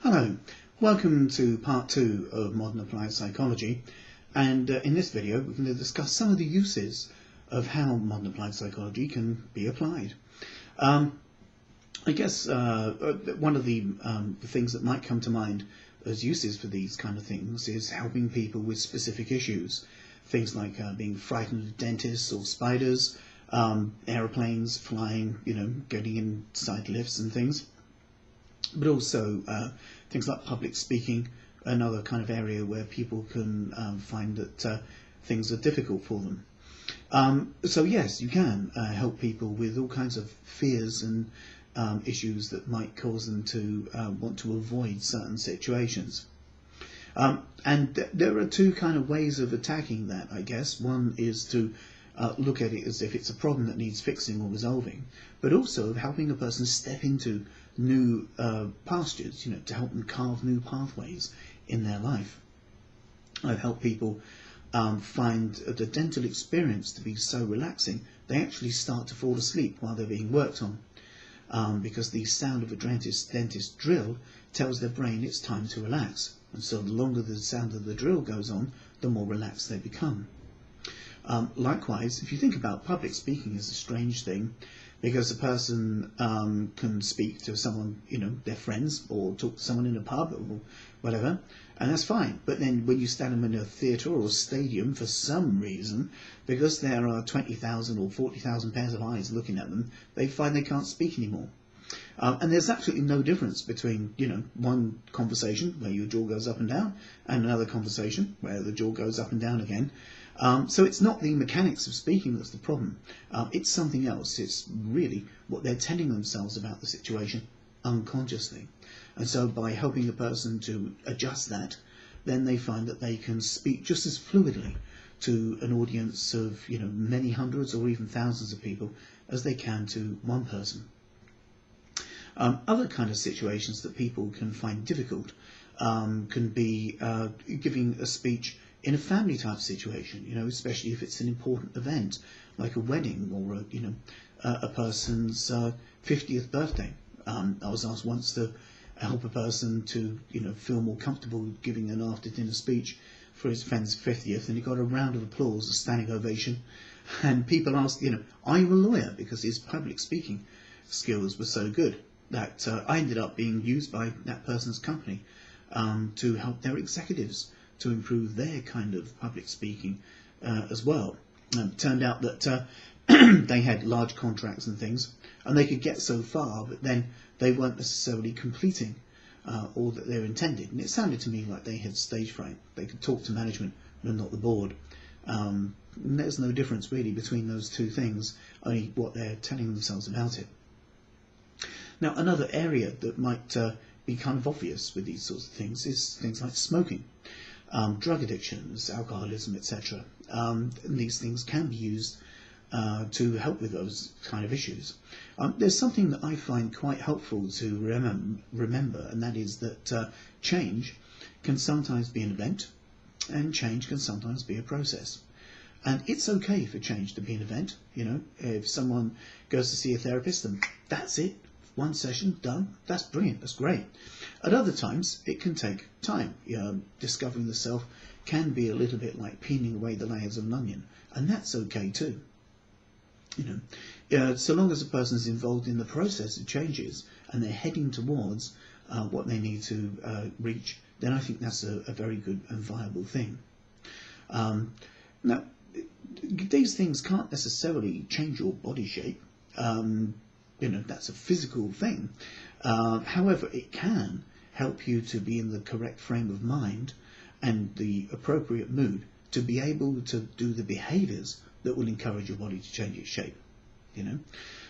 Hello, welcome to part 2 of Modern Applied Psychology, and in this video we're going to discuss some of the uses of how modern applied psychology can be applied. I guess one of the things that might come to mind as uses for these kind of things is helping people with specific issues. Things like being frightened of dentists or spiders, aeroplanes flying, getting inside lifts and things. But also things like public speaking, another kind of area where people can find that things are difficult for them. So yes, you can help people with all kinds of fears and issues that might cause them to want to avoid certain situations. And there are two kind of ways of attacking that, I guess. One is to look at it as if it's a problem that needs fixing or resolving, but also helping a person step into new pastures, to help them carve new pathways in their life. I've helped people find the dental experience to be so relaxing they actually start to fall asleep while they're being worked on, because the sound of a dentist drill tells their brain it's time to relax, and so the longer the sound of the drill goes on, the more relaxed they become. Likewise, if you think about public speaking as a strange thing, because a person can speak to someone, their friends, or talk to someone in a pub or whatever, and that's fine. But then when you stand them in a theatre or a stadium, for some reason, because there are 20,000 or 40,000 pairs of eyes looking at them, they find they can't speak anymore. And there's absolutely no difference between, one conversation where your jaw goes up and down, and another conversation where the jaw goes up and down again. So it's not the mechanics of speaking that's the problem. It's something else. It's really what they're telling themselves about the situation unconsciously. And so by helping a person to adjust that, then they find that they can speak just as fluidly to an audience of many hundreds or even thousands of people as they can to one person. Other kind of situations that people can find difficult can be giving a speech in a family type situation, especially if it's an important event like a wedding or a person's 50th birthday. I was asked once to help a person to feel more comfortable giving an after dinner speech for his friend's 50th, and he got a round of applause, a standing ovation, and people asked, are you a lawyer? Because his public speaking skills were so good that I ended up being used by that person's company to help their executives to improve their kind of public speaking as well. Turned out that they had large contracts and things, and they could get so far, but then they weren't necessarily completing all that they were intended. And it sounded to me like they had stage fright. They could talk to management, but not the board. And there's no difference really between those two things, only what they're telling themselves about it. Now, another area that might be kind of obvious with these sorts of things is things like smoking, drug addictions, alcoholism, etc. These things can be used to help with those kind of issues. There's something that I find quite helpful to remember, and that is that change can sometimes be an event, and change can sometimes be a process. And it's okay for change to be an event. If someone goes to see a therapist and that's it, one session done, that's brilliant, that's great. At other times it can take time. Discovering the self can be a little bit like peeling away the layers of an onion, and that's okay too. So long as a person is involved in the process of changes and they're heading towards what they need to reach, then I think that's a very good and viable thing. Now, these things can't necessarily change your body shape. That's a physical thing. However, it can help you to be in the correct frame of mind and the appropriate mood to be able to do the behaviours that will encourage your body to change its shape.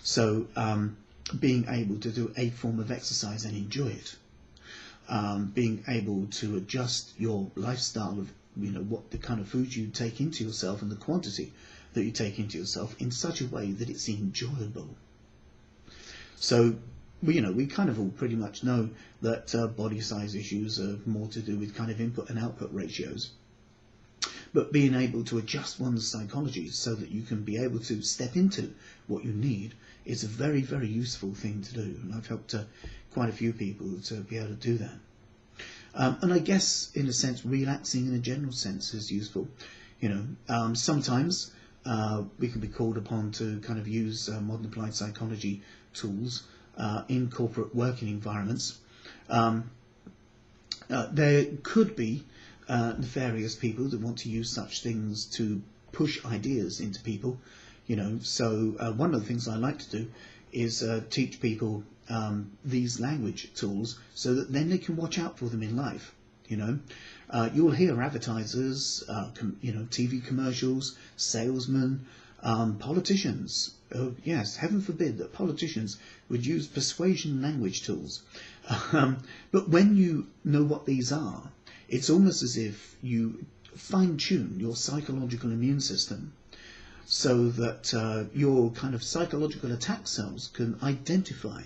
So being able to do a form of exercise and enjoy it, being able to adjust your lifestyle of what the kind of food you take into yourself and the quantity that you take into yourself in such a way that it's enjoyable. So, we kind of all pretty much know that body size issues are more to do with kind of input and output ratios. But being able to adjust one's psychology so that you can be able to step into what you need is a very, very useful thing to do. And I've helped quite a few people to be able to do that. And I guess, in a sense, relaxing in a general sense is useful. Sometimes we can be called upon to kind of use modern applied psychology tools in corporate working environments. There could be nefarious people that want to use such things to push ideas into people. So one of the things I like to do is teach people these language tools so that then they can watch out for them in life. You'll hear advertisers, TV commercials, salesmen, politicians. Oh, yes, heaven forbid that politicians would use persuasion language tools. But when you know what these are, it's almost as if you fine-tune your psychological immune system so that your kind of psychological attack cells can identify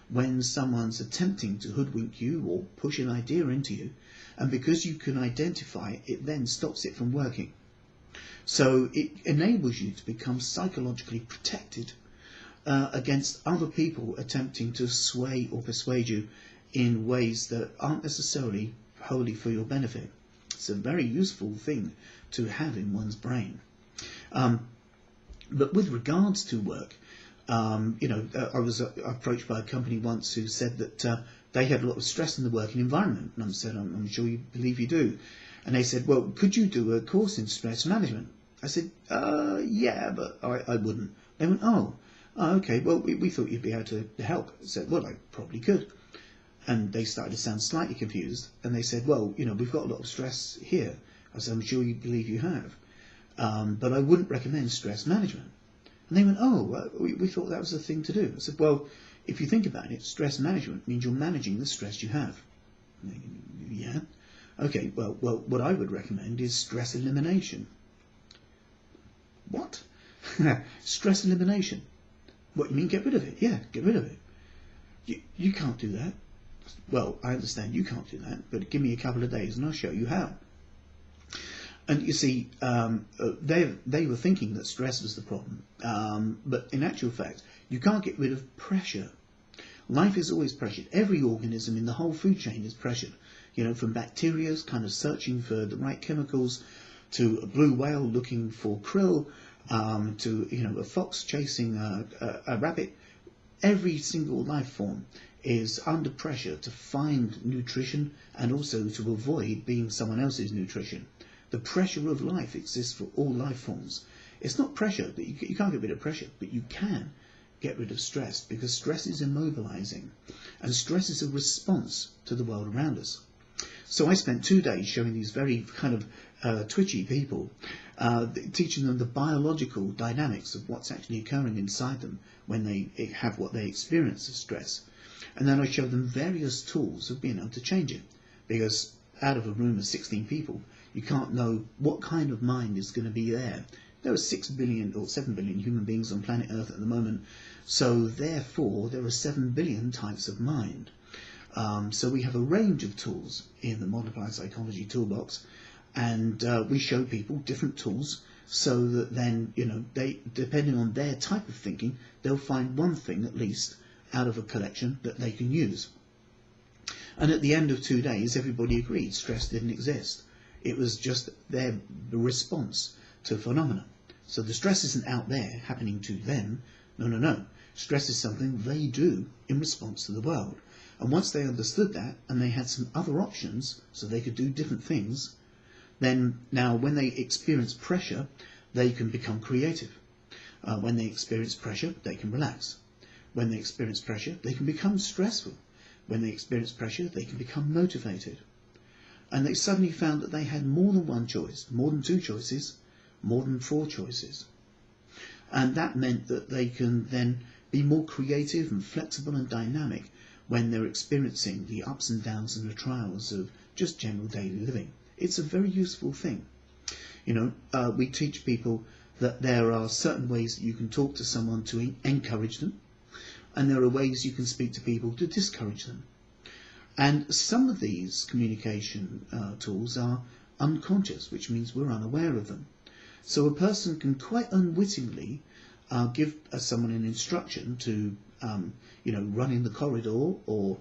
when someone's attempting to hoodwink you or push an idea into you, and because you can identify it, it then stops it from working. So it enables you to become psychologically protected against other people attempting to sway or persuade you in ways that aren't necessarily wholly for your benefit. It's a very useful thing to have in one's brain. But with regards to work, I was approached by a company once who said that they had a lot of stress in the working environment. And I said, I'm sure you believe you do. And they said, well, could you do a course in stress management? I said, yeah, but I wouldn't. They went, oh, okay, well, we thought you'd be able to help. I said, well, I probably could. And they started to sound slightly confused. And they said, well, we've got a lot of stress here. I said, I'm sure you believe you have. But I wouldn't recommend stress management. And they went, oh, we thought that was the thing to do. I said, well, if you think about it, stress management means you're managing the stress you have. Yeah. Okay, well, what I would recommend is stress elimination. What? Stress elimination? What, you mean get rid of it? Yeah, get rid of it. You can't do that. Well, I understand you can't do that, but give me a couple of days and I'll show you how. And you see, they were thinking that stress was the problem, but in actual fact, you can't get rid of pressure. Life is always pressured. Every organism in the whole food chain is pressured. From bacteria kind of searching for the right chemicals, to a blue whale looking for krill, to a fox chasing a rabbit. Every single life form is under pressure to find nutrition and also to avoid being someone else's nutrition. The pressure of life exists for all life forms. It's not pressure, that you can't get rid of pressure, but you can get rid of stress, because stress is immobilizing, and stress is a response to the world around us. So I spent 2 days showing these very kind of twitchy people, teaching them the biological dynamics of what's actually occurring inside them when they have what they experience as stress. And then I showed them various tools of being able to change it, because out of a room of 16 people, you can't know what kind of mind is going to be there. There are 6 billion or 7 billion human beings on planet Earth at the moment, so therefore there are 7 billion types of mind. So we have a range of tools in the modern applied psychology toolbox, and we show people different tools so that then, they, depending on their type of thinking, they'll find one thing at least out of a collection that they can use. And at the end of 2 days, everybody agreed stress didn't exist. It was just their response to phenomena. So the stress isn't out there happening to them. No. Stress is something they do in response to the world. And once they understood that, and they had some other options, so they could do different things, then now when they experience pressure, they can become creative. When they experience pressure, they can relax. When they experience pressure, they can become stressful. When they experience pressure, they can become motivated. And they suddenly found that they had more than one choice, more than 2 choices, more than 4 choices. And that meant that they can then be more creative and flexible and dynamic when they're experiencing the ups and downs and the trials of just general daily living. It's a very useful thing. We teach people that there are certain ways that you can talk to someone to encourage them, and there are ways you can speak to people to discourage them. And some of these communication tools are unconscious, which means we're unaware of them. So a person can quite unwittingly give someone an instruction to run in the corridor or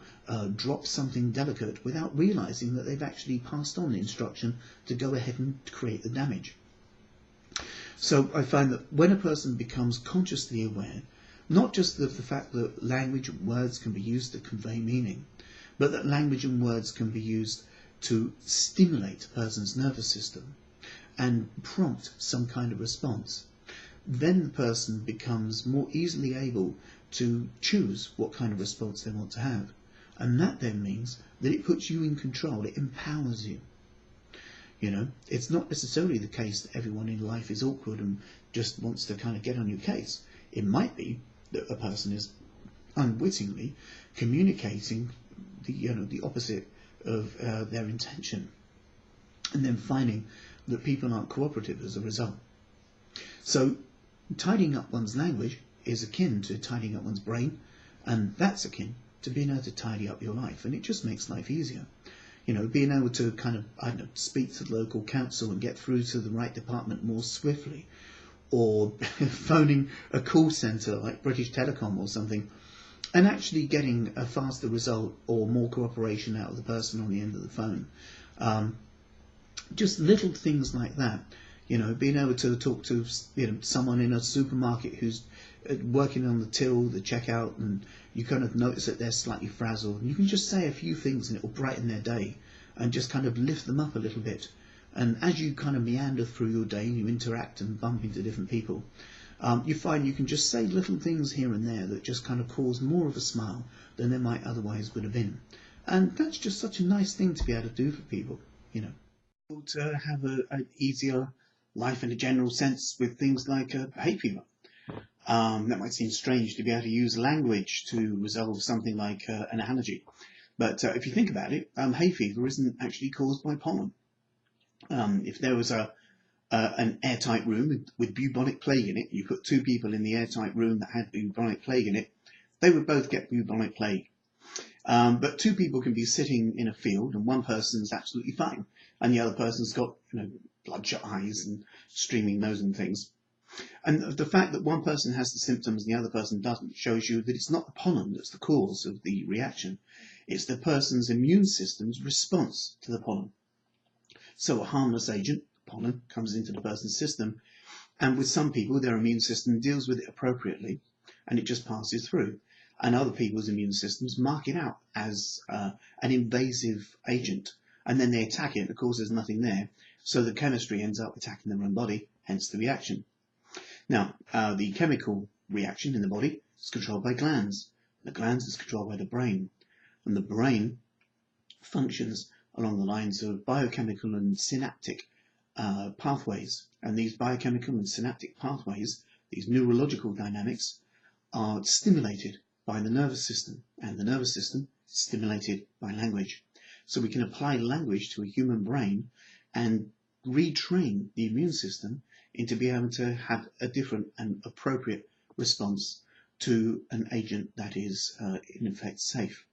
drop something delicate without realizing that they've actually passed on the instruction to go ahead and create the damage. So I find that when a person becomes consciously aware, not just of the fact that language and words can be used to convey meaning, but that language and words can be used to stimulate a person's nervous system and prompt some kind of response, then the person becomes more easily able to choose what kind of response they want to have. And that then means that it puts you in control, it empowers you. It's not necessarily the case that everyone in life is awkward and just wants to kind of get on your case. It might be that a person is unwittingly communicating the opposite of their intention, and then finding that people aren't cooperative as a result. So tidying up one's language is akin to tidying up one's brain, and that's akin to being able to tidy up your life, and it just makes life easier. Being able to kind of, speak to the local council and get through to the right department more swiftly, or phoning a call centre like British Telecom or something, and actually getting a faster result or more cooperation out of the person on the end of the phone. Just little things like that. Being able to talk to someone in a supermarket who's working on the till, the checkout, and you kind of notice that they're slightly frazzled, and you can just say a few things and it will brighten their day and just kind of lift them up a little bit. And as you kind of meander through your day and you interact and bump into different people, you find you can just say little things here and there that just kind of cause more of a smile than there might otherwise would have been. And that's just such a nice thing to be able to do for people, To have an easier life in a general sense with things like hay fever. That might seem strange to be able to use language to resolve something like an allergy. But if you think about it, hay fever isn't actually caused by pollen. If there was an airtight room with bubonic plague in it, you put two people in the airtight room that had bubonic plague in it, they would both get bubonic plague. But two people can be sitting in a field and one person's absolutely fine, and the other person's got bloodshot eyes and streaming nose and things. And the fact that one person has the symptoms and the other person doesn't shows you that it's not the pollen that's the cause of the reaction. It's the person's immune system's response to the pollen. So a harmless agent, pollen, comes into the person's system, and with some people their immune system deals with it appropriately and it just passes through. And other people's immune systems mark it out as an invasive agent, and then they attack it, and of course there's nothing there, so the chemistry ends up attacking their own body, hence the reaction. Now, the chemical reaction in the body is controlled by glands. The glands is controlled by the brain, and the brain functions along the lines of biochemical and synaptic pathways. And these biochemical and synaptic pathways, these neurological dynamics, are stimulated by the nervous system, and the nervous system is stimulated by language. So we can apply language to a human brain and retrain the immune system into being able to have a different and appropriate response to an agent that is in effect safe.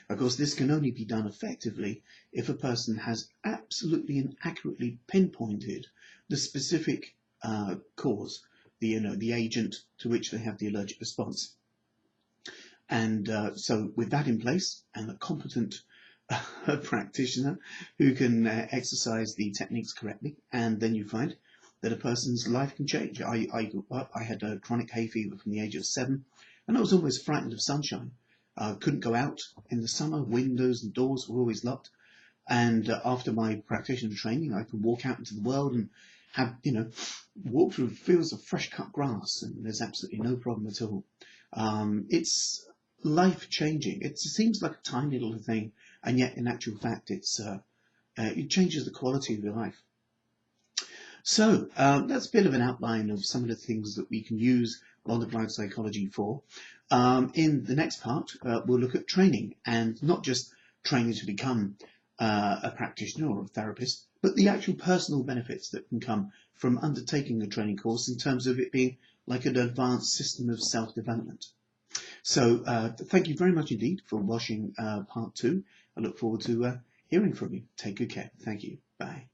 Of course, this can only be done effectively if a person has absolutely and accurately pinpointed the specific cause, the agent to which they have the allergic response. And so with that in place, and a competent practitioner who can exercise the techniques correctly, and then you find that a person's life can change. I had a chronic hay fever from the age of 7, and I was always frightened of sunshine. Couldn't go out in the summer, windows and doors were always locked. And after my practitioner training, I could walk out into the world and have, walk through fields of fresh cut grass, and there's absolutely no problem at all. It's life changing. It seems like a tiny little thing, and yet in actual fact it changes the quality of your life. So that's a bit of an outline of some of the things that we can use modern psychology for. In the next part we'll look at training, and not just training to become a practitioner or a therapist, but the actual personal benefits that can come from undertaking a training course in terms of it being like an advanced system of self-development. So thank you very much indeed for watching part 2. I look forward to hearing from you. Take good care. Thank you. Bye.